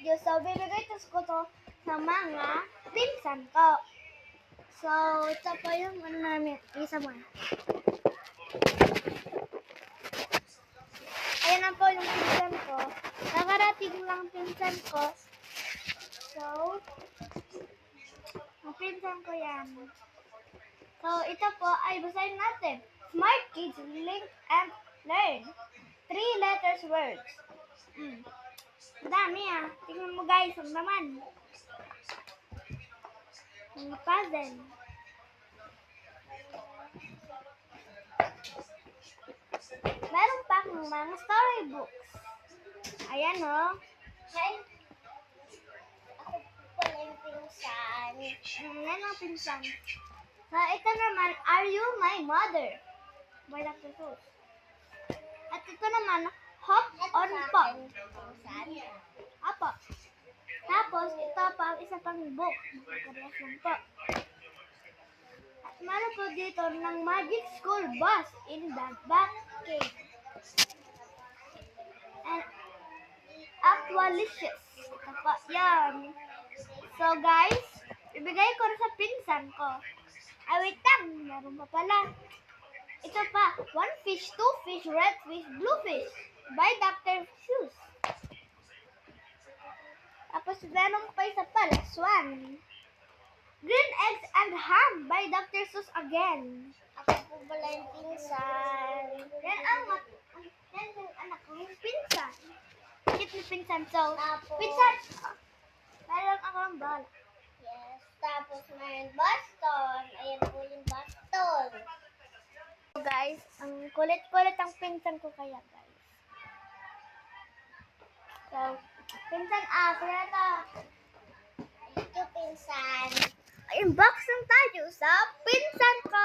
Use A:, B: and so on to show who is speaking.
A: video. So, bibigay ko to sa mga pinsan ko. So, ito po yung ano namin. Isa mo. Ayan na po yung pinsan ko. Nakarating lang pinsan ko. So, ang pinsan ko yan. So, ito po ay basahin natin. Smart Kids Link and Learn. 3 letters words. Dami ah. Tingnan mo guys, ang naman. Mga puzzle. Meron pa akong mga storybooks. Ayan o. Oh.
B: Ako po yung pinsan.
A: Yan ang pinsan. So, ito naman, Are You My Mother? By Dr. Seuss. At ito naman, Hop on Pop. Apo. Tapos, ito pa, isa pang book. Parehas lang po. At meron po dito ng Magic School Bus in the Back Cave. And Aqualicious. Ito po, yan. So guys, ibigay ko na sa pinsan ko. Ay, wait lang. Meron pa pala. Ito pa, One Fish, Two Fish, Red Fish, Blue Fish. By Dr. Seuss. Tapos meron pa isa pala, Swan. Green Eggs and Ham by Dr. Seuss again.
B: Ako po pala yung pinsan.
A: Yan ang anak ko, yung pinsan. Cute ni pinsan. So,
B: Tapos,
A: pinsan, meron ako ang bala.
B: yes. Tapos may baston. Ayan po yung baston.
A: So guys, ang kulit-kulit ang pinsan ko kaya guys. So, pinsan kaya ito.
B: Ito pinsan.
A: Unboxing tayo sa pinsan ko.